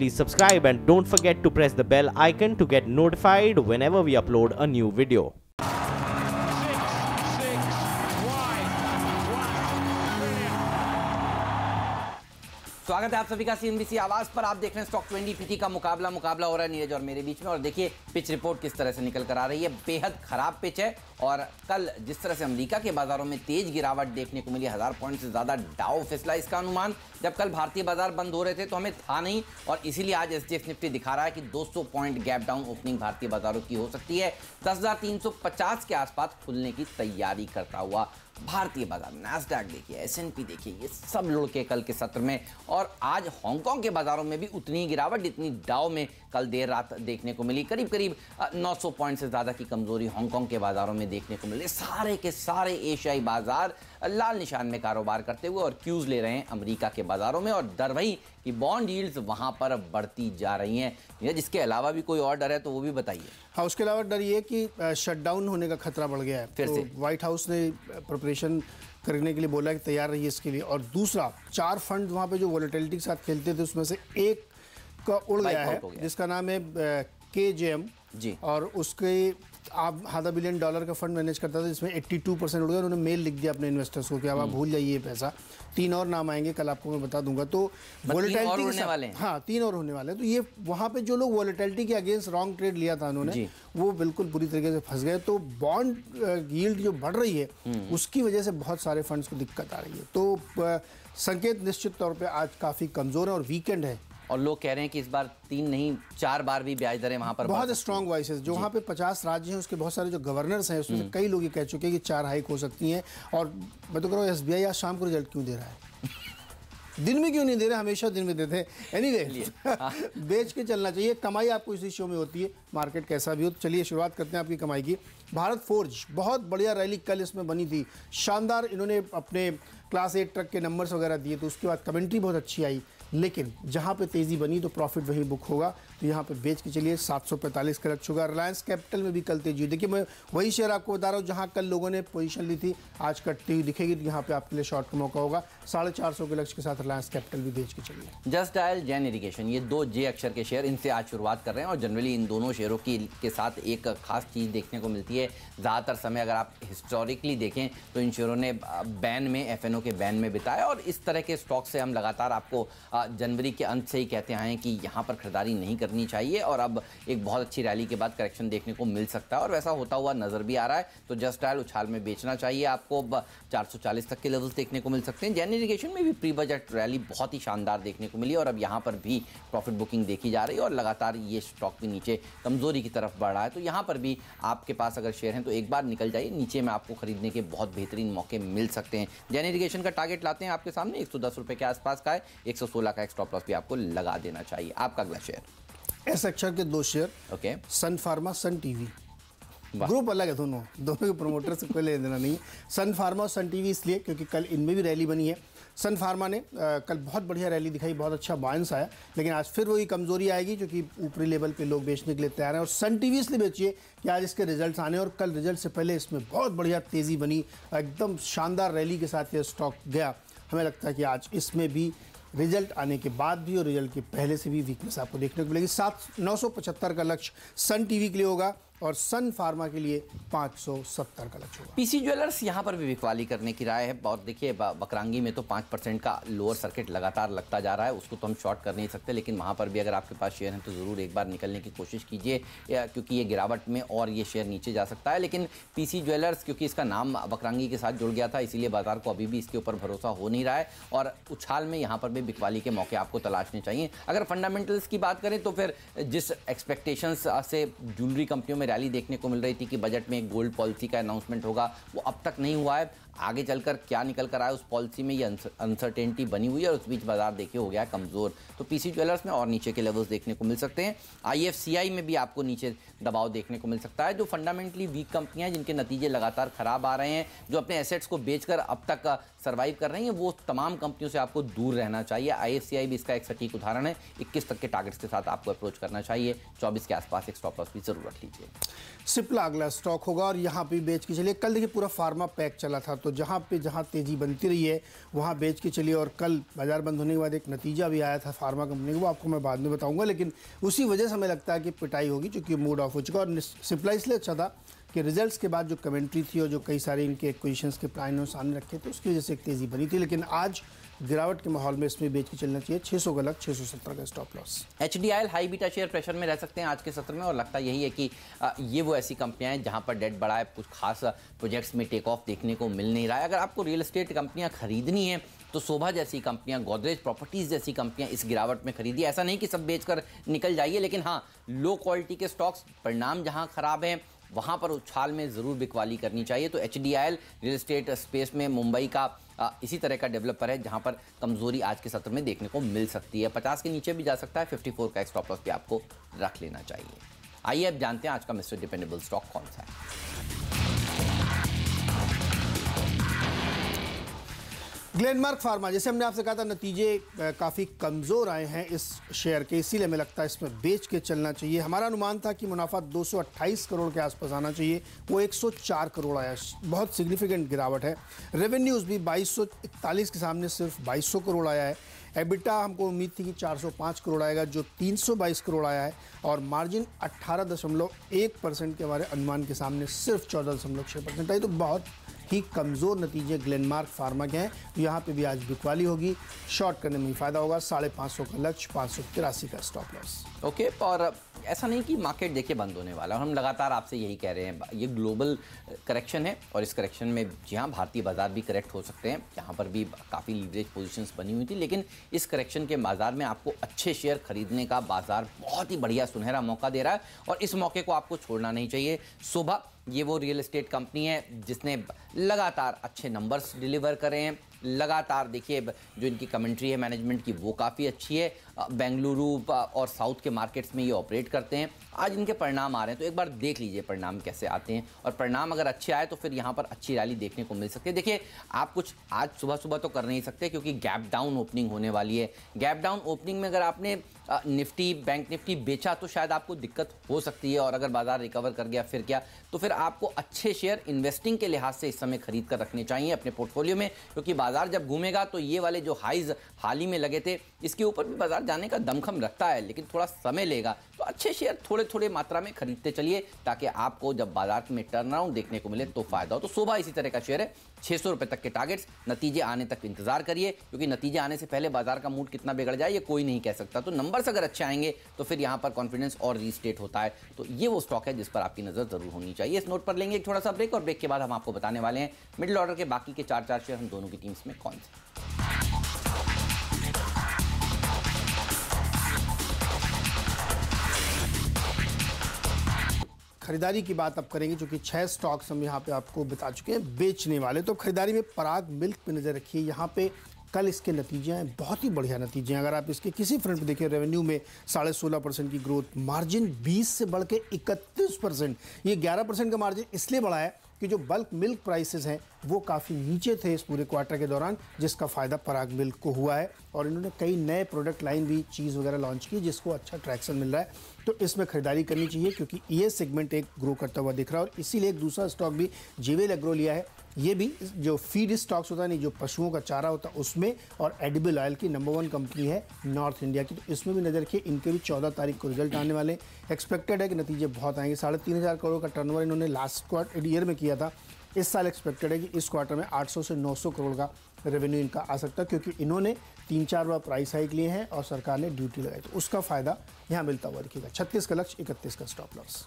please subscribe and don't forget to press the bell icon to get notified whenever we upload a new video. स्वागत है आप सभी का CNBC आवाज पर। आप देख रहे हैं स्टॉक 20 पीटी का मुकाबला हो रहा है नीरज और मेरे बीच में। और देखिए पिच रिपोर्ट किस तरह से निकल कर आ रही है। बेहद खराब पिच है और कल जिस तरह से अमेरिका के बाजारों में तेज गिरावट देखने को मिली, 1000 पॉइंट से ज्यादा डाउ फिसला। इसका अनुमान जब कल भारतीय बाजार बंद हो रहे थे तो हमें था नहीं, और इसीलिए आज SGX निफ्टी दिखा रहा है कि 200 पॉइंट गैप डाउन ओपनिंग भारतीय बाजारों की हो सकती है। 10,350 के आसपास खुलने की तैयारी करता हुआ भारतीय बाजार। नैस्डैक देखिए, S&P देखिए, ये सब लुढ़के कल के सत्र में। और आज हांगकांग के बाजारों में भी उतनी गिरावट जितनी डाउ में कल देर रात देखने को मिली। करीब करीब 900 पॉइंट से ज्यादा की कमजोरी हांगकांग के बाजारों में देखने को मिली। सारे के सारे एशियाई बाजार लाल निशान में कारोबार करते हुए और क्यूज ले रहे हैं अमेरिका के बाजारों में। और डर वही कि बॉन्ड यील्ड्स वहां पर बढ़ती जा रही हैं। जिसके अलावा भी कोई और डर है तो वो भी बताइए। हाँ, उसके अलावा डर ये कि शटडाउन होने का खतरा बढ़ गया है। फिर से व्हाइट हाउस ने प्रिपरेशन करने के लिए बोला कि तैयार रहिए इसके लिए। और दूसरा, 4 फंड वहाँ पे जो वॉलेटिलिटी के साथ खेलते थे उसमें से एक का उड़ गया है, जिसका नाम है KJM जी। और उसके आप $500 बिलियन का फंड मैनेज करता था, जिसमें 82% उड़ गया। उन्होंने मेल लिख दिया अपने इन्वेस्टर्स को कि अब आप भूल जाइए ये पैसा। 3 और नाम आएंगे, कल आपको मैं बता दूंगा। तो वॉलेटिलिटी होने वाले हैं। हाँ, 3 और होने वाले हैं। तो ये वहाँ पे जो लोग वॉलेटिलिटी के अगेंस्ट रॉन्ग ट्रेड लिया था उन्होंने, वो बिल्कुल बुरी तरीके से फंस गए। तो बॉन्ड यील्ड जो बढ़ रही है उसकी वजह से बहुत सारे फंड्स को दिक्कत आ रही है। तो संकेत निश्चित तौर पर आज काफ़ी कमज़ोर है और वीकेंड है। और लोग कह रहे हैं कि इस बार 3 नहीं 4 बार भी ब्याज दरें वहां पर बहुत स्ट्रॉन्ग वॉइसेस जो वहाँ पे 50 राज्य हैं, उसके बहुत सारे जो गवर्नर्स हैं उसमें से कई लोग ये कह चुके हैं कि 4 हाइक हो सकती हैं। और मैं तो कह रहा हूँ SBI आज शाम को रिजल्ट क्यों दे रहा है? दिन में क्यों नहीं दे रहे? हमेशा दिन में देते हैं। एनीवे बेच के चलना चाहिए। कमाई आपको इसी शो में होती है, मार्केट कैसा भी हो। तो चलिए शुरुआत करते हैं आपकी कमाई की। भारत फोर्ज बहुत बढ़िया रैली कल इसमें बनी थी, शानदार। इन्होंने अपने क्लास 8 ट्रक के नंबर्स वगैरह दिए, तो उसके बाद कमेंट्री बहुत अच्छी आई। लेकिन जहां पे तेजी बनी तो प्रॉफिट वही बुक होगा। तो यहां पे बेच के चलिए। 745 का लक्ष्य होगा। रिलायंस कैपिटल में भी कल तेजी। देखिए, मैं वही शेयर आपको बता रहा हूं जहां कल लोगों ने पोजीशन ली थी, आज कटती हुई दिखेगी। तो यहां पे आपके लिए शॉर्ट का मौका होगा। 450 के लक्ष्य के साथ रिलायंस कैपिटल भी बेच के चलिए। जस्ट डायल, जैन इरिगेशन, ये 2 J अक्षर के शेयर, इनसे आज शुरुआत कर रहे हैं। और जनरली इन दोनों शेयरों के साथ एक खास चीज़ देखने को मिलती है। ज़्यादातर समय अगर आप हिस्टोरिकली देखें तो इन शेयरों ने बैन में, FNO के बैन में बिताया। और इस तरह के स्टॉक से हम लगातार आपको जनवरी के अंत से ही कहते आए हैं कि यहाँ पर खरीदारी नहीं करनी चाहिए। और अब एक बहुत अच्छी रैली के बाद करेक्शन देखने को मिल सकता है और वैसा होता हुआ नजर भी आ रहा है। तो जस्ट डायल उछाल में बेचना चाहिए आपको। 440 तक के लेवल्स देखने को मिल सकते हैं। जैन इरिगेशन में भी प्री बजट रैली बहुत ही शानदार देखने को मिली और अब यहाँ पर भी प्रॉफिट बुकिंग देखी जा रही है और लगातार ये स्टॉक भी नीचे कमजोरी की तरफ बढ़ रहा है। तो यहाँ पर भी आपके पास अगर शेयर हैं तो एक बार निकल जाइए। नीचे में आपको खरीदने के बहुत बेहतरीन मौके मिल सकते हैं। जैन इरिगेशन का टारगेट लाते हैं आपके सामने, 110 रुपये के आसपास का है। 116 का एक स्टॉप लॉस भी आपको लगा देना चाहिए। आपका अगला शेयर, S अक्षर के 2 शेयर, ओके। सन फार्मा, सन टीवी। ग्रुप अलग है, दोनों के प्रमोटर से कोई लेना देना नहीं है। सन फार्मा और सन टीवी इसलिए क्योंकि कल इनमें भी रैली बनी है। सन फार्मा ने कल बहुत बढ़िया रैली दिखाई, बहुत अच्छा बायंस आया। लेकिन आज फिर वही कमजोरी आएगी क्योंकि ऊपरी लेवल पे लोग बेचने के लिए तैयार हैं। और सन टीवी इसलिए बेचिए कि आज इसके रिजल्ट्स आने और कल रिजल्ट से पहले इसमें बहुत बढ़िया तेज़ी बनी, एकदम शानदार रैली के साथ ये स्टॉक गया। हमें लगता है कि आज इसमें भी रिजल्ट आने के बाद भी और रिजल्ट के पहले से भी वीकनेस आपको देखने को मिलेगी। 975 का लक्ष्य सन टीवी के लिए होगा और सन फार्मा के लिए 570 का लक्ष्य होगा। PC ज्वेलर्स यहाँ पर भी बिकवाली करने की राय है। और देखिए बकरांगी में तो 5% का लोअर सर्किट लगातार लगता जा रहा है, उसको तो हम शॉर्ट कर नहीं सकते। लेकिन वहाँ पर भी अगर आपके पास शेयर हैं तो ज़रूर एक बार निकलने की कोशिश कीजिए, क्योंकि ये गिरावट में और ये शेयर नीचे जा सकता है। लेकिन PC ज्वेलर्स क्योंकि इसका नाम बकरांगी के साथ जुड़ गया था, इसीलिए बाजार को अभी भी इसके ऊपर भरोसा हो नहीं रहा है और उछाल में यहाँ पर भी बिकवाली के मौके आपको तलाशने चाहिए। अगर फंडामेंटल्स की बात करें तो फिर जिस एक्सपेक्टेशंस से ज्वेलरी कंपनियों में रैली देखने को मिल रही थी कि बजट में एक गोल्ड पॉलिसी का अनाउंसमेंट होगा, वो अब तक नहीं हुआ है। आगे चलकर क्या निकल कर आया उस पॉलिसी में, ये अनसर्टेनिटी बनी हुई है और उस बीच बाजार देखिए हो गया कमजोर। तो PC ज्वेलर्स में और नीचे के लेवल्स देखने को मिल सकते हैं। IFCI में भी आपको नीचे दबाव देखने को मिल सकता है। जो फंडामेंटली वीक कंपनियां हैं, जिनके नतीजे लगातार खराब आ रहे हैं, जो अपने एसेट्स को बेचकर अब तक सर्वाइव कर रही हैं, वो तमाम कंपनियों से आपको दूर रहना चाहिए। IFCI भी इसका एक सटीक उदाहरण है। 21 तक के टारगेट्स के साथ आपको अप्रोच करना चाहिए। 24 के आसपास एक स्टॉप लॉस भी जरूर रख लीजिए। सिप्ला अगला स्टॉक होगा और यहाँ पे बेच के चलिए। कल देखिए पूरा फार्मा पैक चला था, तो तो जहाँ तेज़ी बनती रही है वहाँ बेच के चलिए। और कल बाजार बंद होने के बाद एक नतीजा भी आया था फार्मा कंपनी का, वो आपको मैं बाद में बताऊंगा, लेकिन उसी वजह से हमें लगता है कि पिटाई होगी, क्योंकि मूड ऑफ हो चुका। और सिप्ला इसलिए अच्छा था कि रिजल्ट्स के बाद जो कमेंट्री थी और जो कई सारे इनके एक्विजिशंस के प्लान उन्होंने सामने रखे थे, उसकी वजह से एक तेज़ी बनी थी। लेकिन आज गिरावट के माहौल में इसमें बेच के चलना चाहिए। 600 का लक्ष्य, 670 का stop loss. HDIL high beta share pressure में रह सकते हैं आज के सत्र में, और लगता यही है कि ये वो ऐसी कंपनियां हैं जहां पर डेट बढ़ा है, कुछ खास प्रोजेक्ट्स में टेक ऑफ देखने को मिल नहीं रहा है। अगर आपको रियल एस्टेट कंपनियां खरीदनी है तो शोभा जैसी कंपनियां, गोदरेज प्रॉपर्टीज जैसी कंपनियां इस गिरावट में खरीदी। ऐसा नहीं कि सब बेचकर निकल जाइए, लेकिन हाँ, लो क्वालिटी के स्टॉक्स, परिणाम जहां खराब है वहां पर उछाल में जरूर बिकवाली करनी चाहिए। तो HDIL रियल एस्टेट स्पेस में मुंबई का इसी तरह का डेवलपर है जहां पर कमजोरी आज के सत्र में देखने को मिल सकती है। 50 के नीचे भी जा सकता है। 54 का स्टॉप लॉस भी आपको रख लेना चाहिए। आइए अब जानते हैं आज का मिस्टर डिपेंडेबल स्टॉक कौन सा है। ग्लेनमार्क फार्मा, जैसे हमने आपसे कहा था, नतीजे काफ़ी कमज़ोर आए हैं इस शेयर के, इसीलिए हमें लगता है इसमें बेच के चलना चाहिए। हमारा अनुमान था कि मुनाफा 228 करोड़ के आसपास आना चाहिए, वो 104 करोड़ आया, बहुत सिग्निफिकेंट गिरावट है। रेवेन्यूज़ भी 2241 के सामने सिर्फ 2200 करोड़ आया है। एबिटा हमको उम्मीद थी कि 405 करोड़ आएगा, जो 322 करोड़ आया है। और मार्जिन 18.1% के हमारे अनुमान के सामने सिर्फ 14.6% आई। तो बहुत ही कमज़ोर नतीजे ग्लेनमार्क फार्मा के हैं। तो यहाँ पे भी आज बिकवाली होगी, शॉर्ट करने में ही फायदा होगा। 550 का लक्ष्य, 583 का स्टॉप लॉस। ओके, और ऐसा नहीं कि मार्केट देखिए बंद होने वाला है, और हम लगातार आपसे यही कह रहे हैं, ये ग्लोबल करेक्शन है और इस करेक्शन में जी हाँ, भारतीय बाजार भी करेक्ट हो सकते हैं। यहाँ पर भी काफ़ी लीवरेज पोजीशंस बनी हुई थी, लेकिन इस करेक्शन के बाजार में आपको अच्छे शेयर खरीदने का बाजार बहुत ही बढ़िया सुनहरा मौका दे रहा है, और इस मौके को आपको छोड़ना नहीं चाहिए। सुबह ये वो रियल एस्टेट कंपनी है जिसने लगातार अच्छे नंबर्स डिलीवर करे हैं। लगातार देखिए जो इनकी कमेंट्री है मैनेजमेंट की, वो काफ़ी अच्छी है। बेंगलुरु और साउथ के मार्केट्स में ये ऑपरेट करते हैं। आज इनके परिणाम आ रहे हैं, तो एक बार देख लीजिए परिणाम कैसे आते हैं, और परिणाम अगर अच्छे आए तो फिर यहाँ पर अच्छी रैली देखने को मिल सकती है। देखिए, आप कुछ आज सुबह सुबह तो कर नहीं सकते, क्योंकि गैप डाउन ओपनिंग होने वाली है। गैप डाउन ओपनिंग में अगर आपने निफ्टी, बैंक निफ्टी बेचा तो शायद आपको दिक्कत हो सकती है, और अगर बाजार रिकवर कर गया फिर क्या। तो फिर आपको अच्छे शेयर इन्वेस्टिंग के लिहाज से इस समय खरीद कर रखने चाहिए अपने पोर्टफोलियो में, क्योंकि बाजार जब घूमेगा तो ये वाले जो हाईज हाल ही में लगे थे, इसके ऊपर भी बाजार जाने का दमखम रखता है, लेकिन थोड़ा समय लेगा। तो अच्छे शेयर थोड़े थोड़े मात्रा में खरीदते चलिए, ताकि आपको जब बाजार में टर्न अराउंड देखने को मिले तो फायदा हो। तो शोभा इसी तरह का शेयर है, 600 रुपए तक के टारगेट्स, नतीजे आने तक इंतजार करिए, क्योंकि नतीजे आने से पहले बाजार का मूड कितना बिगड़ जाए ये कोई नहीं कह सकता। तो नंबर्स अगर अच्छे आएंगे तो फिर यहाँ पर कॉन्फिडेंस और रीस्टेट होता है। तो ये वो स्टॉक है जिस पर आपकी नजर जरूर होनी चाहिए। इस नोट पर लेंगे एक थोड़ा सा ब्रेक, और ब्रेक के बाद हम आपको बताने वाले हैं मिडिल ऑर्डर के बाकी के 4 शेयर हम दोनों की टीम्स में कौन से। खरीदारी की बात अब करेंगे, क्योंकि 6 स्टॉक्स हम यहाँ पे आपको बता चुके हैं बेचने वाले। तो खरीदारी में पराग मिल्क पे नज़र रखिए। यहाँ पे कल इसके नतीजे हैं, बहुत ही बढ़िया नतीजे हैं। अगर आप इसके किसी फ्रंट पे देखें, रेवेन्यू में 16.5% की ग्रोथ, मार्जिन 20 से बढ़ के 31%। ये 11% का मार्जिन इसलिए बढ़ा है कि जो बल्क मिल्क प्राइसेस हैं वो काफ़ी नीचे थे इस पूरे क्वार्टर के दौरान, जिसका फ़ायदा पराग मिल्क को हुआ है। और इन्होंने कई नए प्रोडक्ट लाइन भी, चीज़ वगैरह लॉन्च की, जिसको अच्छा ट्रैक्शन मिल रहा है। तो इसमें खरीदारी करनी चाहिए, क्योंकि ये सेगमेंट एक ग्रो करता हुआ दिख रहा है। और इसीलिए एक दूसरा स्टॉक भी जेवेल एग्रो लिया है। ये भी जो फीड स्टॉक्स होता है, नहीं जो पशुओं का चारा होता है उसमें, और एडिबल ऑयल की नंबर 1 कंपनी है नॉर्थ इंडिया की। तो इसमें भी नज़र रखिए, इनके भी 14 तारीख को रिजल्ट आने वाले। एक्सपेक्टेड है कि नतीजे बहुत आएंगे। 3,500 करोड़ का टर्नओवर इन्होंने लास्ट क्वार्टर ईयर में किया था। इस साल एक्सपेक्टेड है कि इस क्वार्टर में 800 से 900 करोड़ का रेवेन्यू इनका आ सकता है, क्योंकि इन्होंने 3-4 बार प्राइस हाइक लिए हैं और सरकार ने ड्यूटी लगाई, तो उसका फायदा यहाँ मिलता हुआ दिखेगा। 36 का लक्ष्य, 31 का स्टॉप लॉस।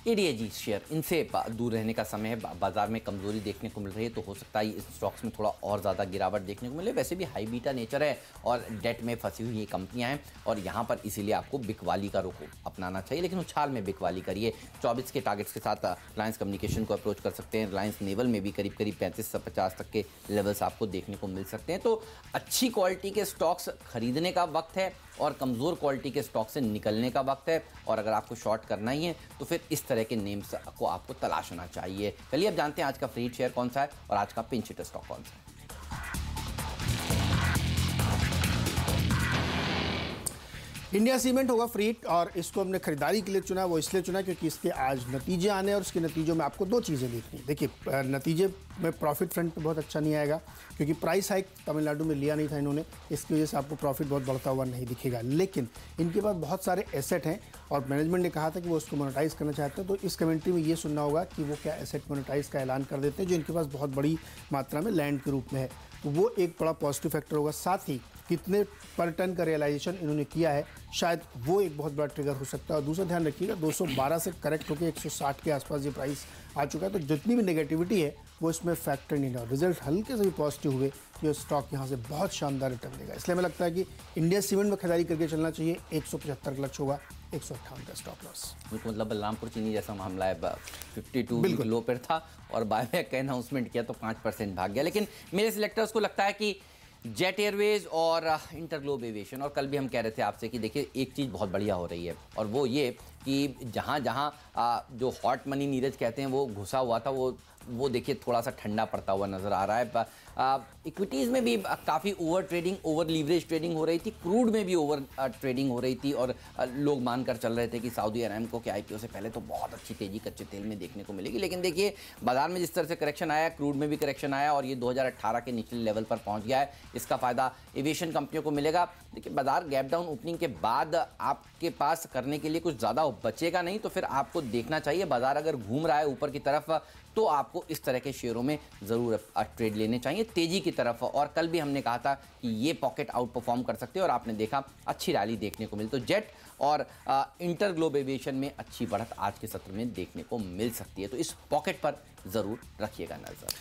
ADAG शेयर, इनसे दूर रहने का समय है। बाजार में कमजोरी देखने को मिल रही है, तो हो सकता है इस स्टॉक्स में थोड़ा और ज़्यादा गिरावट देखने को मिले। वैसे भी हाई बीटा नेचर है और डेट में फंसी हुई ये कंपनियां हैं, और यहाँ पर इसीलिए आपको बिकवाली का रुख अपनाना चाहिए, लेकिन उछाल में बिकवाली करिए। 24 के टारगेट्स के साथ रिलायंस कम्युनिकेशन को अप्रोच कर सकते हैं। रिलायंस नेवल में भी करीब 35 से 50 तक के लेवल्स आपको देखने को मिल सकते हैं। तो अच्छी क्वालिटी के स्टॉक्स खरीदने का वक्त है, और कमज़ोर क्वालिटी के स्टॉक से निकलने का वक्त है। और अगर आपको शॉर्ट करना ही है तो फिर इस तरह के नेम्स को आपको तलाशना चाहिए। चलिए अब जानते हैं आज का फ्री शेयर कौन सा है और आज का पिंच हिटर स्टॉक कौन सा है। इंडिया सीमेंट होगा फ्री हिट, और इसको हमने खरीदारी के लिए चुना। वो इसलिए चुना क्योंकि इसके आज नतीजे आने और उसके नतीजों में आपको दो चीज़ें देखनी। देखिए, नतीजे में प्रॉफिट फ्रंट पे बहुत अच्छा नहीं आएगा क्योंकि प्राइस हाइक तमिलनाडु में लिया नहीं था इन्होंने, इसकी वजह से आपको प्रॉफिट बहुत बढ़ता हुआ नहीं दिखेगा। लेकिन इनके पास बहुत सारे एसेट हैं और मैनेजमेंट ने कहा था कि वो उसको मोनेटाइज करना चाहते हैं। तो इस कमेंट्री में ये सुनना होगा कि वो क्या एसेट मोनेटाइज का ऐलान कर देते हैं, जो इनके पास बहुत बड़ी मात्रा में लैंड के रूप में है। तो वो एक बड़ा पॉजिटिव फैक्टर होगा। साथ ही कितने पर टन का रियलाइजेशन इन्होंने किया है, शायद वो एक बहुत बड़ा ट्रिगर हो सकता है। और दूसरा ध्यान रखिएगा, 212 से करेक्ट होकर 160 के आसपास ये प्राइस आ चुका है। तो जितनी भी नेगेटिविटी है वो इसमें फैक्टर नहीं है। रिजल्ट हल्के से भी पॉजिटिव हुए तो ये स्टॉक यहाँ से बहुत शानदार रिटर्न देगा। इसलिए हमें लगता है कि इंडिया सीमेंट में खरीदारी करके चलना चाहिए। 175 का लक्ष्य होगा, 158 का स्टॉप लॉस। मतलब बलरामपुर चीनी जैसा मामला है, 52 लो पर था और बायबैक का अनाउंसमेंट किया तो 5% भाग गया। लेकिन मेरे सिलेक्टर्स को लगता है कि जेट एयरवेज और इंटरग्लोब एविएशन, और कल भी हम कह रहे थे आपसे कि देखिए एक चीज़ बहुत बढ़िया हो रही है और वो ये कि जहाँ जहाँ जो हॉट मनी नीरज कहते हैं वो घुसा हुआ था, वो देखिए थोड़ा सा ठंडा पड़ता हुआ नज़र आ रहा है। इक्विटीज़ में भी काफ़ी over trading, over leverage trading हो रही थी, क्रूड में भी ओवर ट्रेडिंग हो रही थी और लोग मानकर चल रहे थे कि सऊदी अरामको के आईपीओ से पहले तो बहुत अच्छी तेज़ी कच्चे तेल में देखने को मिलेगी। लेकिन देखिए बाजार में जिस तरह से करेक्शन आया, क्रूड में भी करेक्शन आया और ये 2018 के निचले लेवल पर पहुँच गया है। इसका फ़ायदा एविएशन कंपनियों को मिलेगा। देखिए बाजार गैप डाउन ओपनिंग के बाद आपके पास करने के लिए कुछ ज़्यादा बचेगा नहीं, तो फिर आपको देखना चाहिए बाजार अगर घूम रहा है ऊपर की तरफ तो आपको इस तरह के शेयरों में ज़रूर ट्रेड लेने चाहिए तेज़ी की तरफ। और कल भी हमने कहा था कि ये पॉकेट आउट परफॉर्म कर सकते हैं और आपने देखा अच्छी रैली देखने को मिली। तो जेट और इंटरग्लोब एविएशन में अच्छी बढ़त आज के सत्र में देखने को मिल सकती है, तो इस पॉकेट पर ज़रूर रखिएगा नज़र।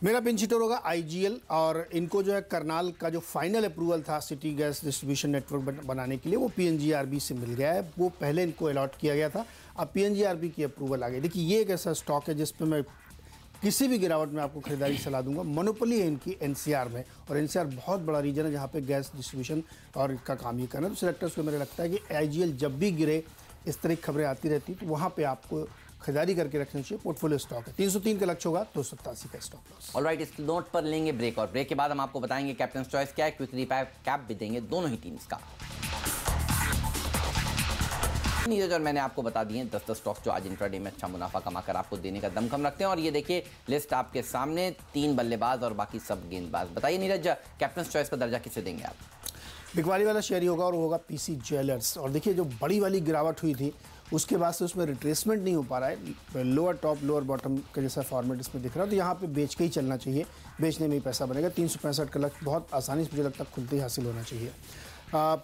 मेरा पिंच हिटर होगा आईजीएल, और इनको जो है करनाल का जो फाइनल अप्रूवल था सिटी गैस डिस्ट्रीब्यूशन नेटवर्क बनाने के लिए वो पीएनजीआरबी से मिल गया है। वो पहले इनको अलॉट किया गया था, अब पीएनजीआरबी की अप्रूवल आ गई। देखिए ये एक ऐसा स्टॉक है जिस पे मैं किसी भी गिरावट में आपको खरीदारी सलाह दूंगा। मोनोपोली है इनकी एनसीआर में, और एनसीआर बहुत बड़ा रीजन है जहाँ पे गैस डिस्ट्रीब्यूशन और का काम ही करना। तो सिलेक्टर्स को मेरा लगता है कि आईजीएल जब भी गिरे, इस तरह की खबरें आती रहती तो वहाँ पे आपको खरीदारी करके रखना चाहिए। पोर्टफोलियो स्टॉक है, 303 का लक्ष्य होगा, 287 का स्टॉप लॉस। ऑलराइट, इस नोट पर लेंगे ब्रेक और ब्रेक के बाद हम आपको बताएंगे कैप्टन चॉइस क्या है, क्विक कैप भी देंगे दोनों ही टीम्स का। नीरज और मैंने आपको बता दिए 10 स्टॉक्स जो आज इंट्राडे में अच्छा मुनाफा कमाकर आपको देने का दमखम रखते हैं। और ये देखिए लिस्ट आपके सामने, 3 बल्लेबाज और बाकी सब गेंदबाज। बताइए नीरज, कैप्टन चॉइस का दर्जा किसे देंगे आप? बिकवाली वाला शेयर ही होगा और वो होगा पीसी ज्वेलर्स। और देखिए जो बड़ी वाली गिरावट हुई थी उसके बाद से उसमें रिट्रेसमेंट नहीं हो पा रहा है, लोअर टॉप लोअर बॉटम का जैसा फॉर्मेट इसमें दिख रहा है। तो यहाँ पे बेच के ही चलना चाहिए, बेचने में ही पैसा बनेगा। 365 का लक्ष्य बहुत आसानी से मुझे लगता है खुलते ही हासिल होना चाहिए।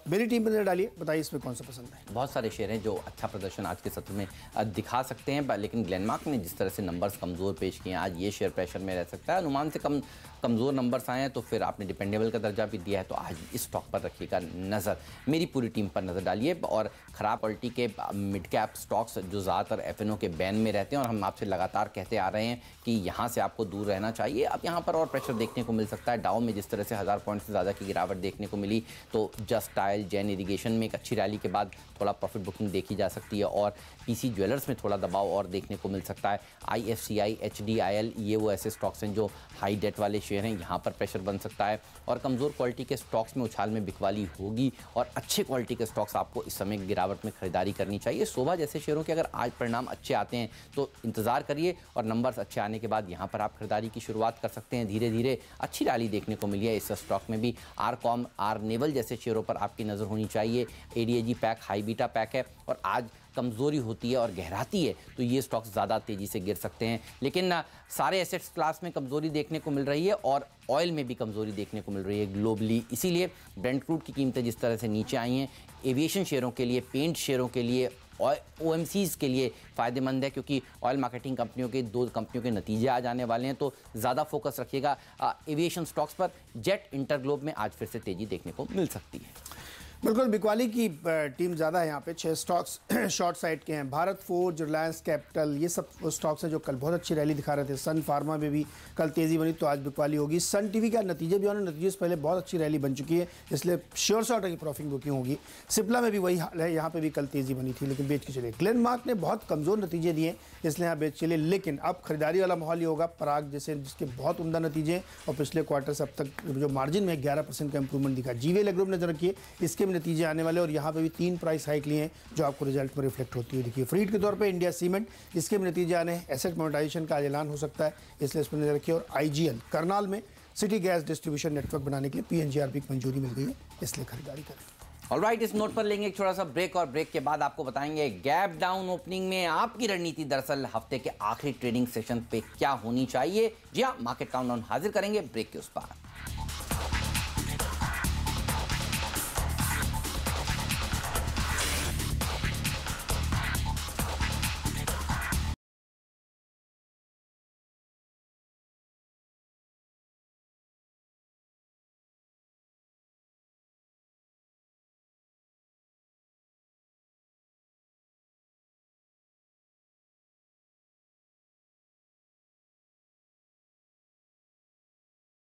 मेरी टीम पर नजर डालिए, बताइए इसमें कौन सा पसंद है। बहुत सारे शेयर हैं जो अच्छा प्रदर्शन आज के सत्र में दिखा सकते हैं, लेकिन ग्लेनमार्क ने जिस तरह से नंबर्स कमज़ोर पेश किए हैं आज ये शेयर प्रेशर में रह सकता है। अनुमान से कमज़ोर नंबर्स आए हैं तो फिर आपने डिपेंडेबल का दर्जा भी दिया है, तो आज इस स्टॉक पर रखिएगा नज़र। मेरी पूरी टीम पर नज़र डालिए। और ख़राब क्वालिटी के मिड कैप स्टॉक्स जो ज़्यादातर एफएनओ के बैन में रहते हैं और हम आपसे लगातार कहते आ रहे हैं कि यहाँ से आपको दूर रहना चाहिए। अब यहाँ पर और प्रेशर देखने को मिल सकता है। डाउ में जिस तरह से 1000 पॉइंट से ज़्यादा की गिरावट देखने को मिली, तो जस्ट टाइल, जैन इरिगेशन में एक अच्छी रैली के बाद थोड़ा प्रॉफिट बुकिंग देखी जा सकती है और पीसी ज्वेलर्स में थोड़ा दबाव और देखने को मिल सकता है। आईएफसीआई, एचडीआईएल, ये वो ऐसे स्टॉक्स हैं जो हाई डेट वाले शेयर हैं, यहाँ पर प्रेशर बन सकता है। और कमज़ोर क्वालिटी के स्टॉक्स में उछाल में बिकवाली होगी और अच्छे क्वालिटी के स्टॉक्स आपको इस समय गिरावट में खरीदारी करनी चाहिए। शोभा जैसे शेयरों के अगर आज परिणाम अच्छे आते हैं तो इंतजार करिए और नंबर्स अच्छे आने के बाद यहाँ पर आप खरीदारी की शुरुआत कर सकते हैं। धीरे धीरे अच्छी रैली देखने को मिली है इस स्टॉक में भी। आरकॉम, आर नेवल जैसे शेयरों पर आपकी नज़र होनी चाहिए। ADAG pack high beta pack है और आज कमज़ोरी होती है और गहराती है तो ये स्टॉक्स ज़्यादा तेज़ी से गिर सकते हैं। लेकिन सारे एसेट्स क्लास में कमज़ोरी देखने को मिल रही है और ऑयल में भी कमज़ोरी देखने को मिल रही है ग्लोबली। इसीलिए ब्रेंट क्रूड की कीमतें जिस तरह से नीचे आई हैं, एविएशन शेयरों के लिए, पेंट शेयरों के लिए, ओएमसीज के लिए फ़ायदेमंद है क्योंकि ऑयल मार्केटिंग कंपनियों के 2 कंपनियों के नतीजे आ जाने वाले हैं। तो ज़्यादा फोकस रखिएगा एविएशन स्टॉक्स पर। जेट, इंटरग्लोब में आज फिर से तेज़ी देखने को मिल सकती है। बिल्कुल, बिकवाली की टीम ज़्यादा है यहाँ पे। 6 स्टॉक्स शॉर्ट साइड के हैं। भारत फोर्ज, रिलायंस कैपिटल, ये सब स्टॉक्स हैं जो कल बहुत अच्छी रैली दिखा रहे थे। सन फार्मा में भी कल तेज़ी बनी तो आज बिकवाली होगी। सन टीवी का नतीजे भी आने, नतीजे से पहले बहुत अच्छी रैली बन चुकी है, इसलिए श्योर शॉर्ट की प्रॉफिट बुकिंग होगी। सिप्ला में भी वही हाल है, यहाँ पर भी कल तेज़ी बनी थी लेकिन बेच के चले। ग्लेनमार्क ने बहुत कमज़ोर नतीजे दिए इसलिए यहाँ बेच चले, लेकिन अब खरीदारी वाला माहौल ही होगा। पराग जैसे जिसके बहुत उम्दा नतीजे और पिछले क्वार्टर से अब तक जो मार्जिन में 11% का इंप्रूवमेंट दिखा। जीवीएल ग्रुप नजर रखिए, इसके नतीजे आने वाले, और यहाँ पे भी 3 प्राइस हाइक लिए हैं जो आपको रिजल्ट में रिफ्लेक्ट होती हुई दिखिए। फ्रीड के तौर पे इंडिया सीमेंट, इसके भी नतीजे आने हैं। एसेट मोनेटाइजेशन का आज ऐलान हो सकता है, इसलिए इस पर नजर रखिए। और IGL करनाल में सिटी गैस डिस्ट्रीब्यूशन नेटवर्क बनाने के लिए PNGRB की मंजूरी मिल गई है, इसलिए खरीदारी करें। ऑलराइट, इस नोट पर लेंगे एक छोटा सा ब्रेक, और ब्रेक के बाद आपको बताएंगे गैप डाउन ओपनिंग में आपकी रणनीति दरअसल हफ्ते के आखिरी ट्रेडिंग सेशन पे क्या होनी चाहिए। जी हाँ, मार्केट काउंटडाउन हाजिर करेंगे ब्रेक के उस पार।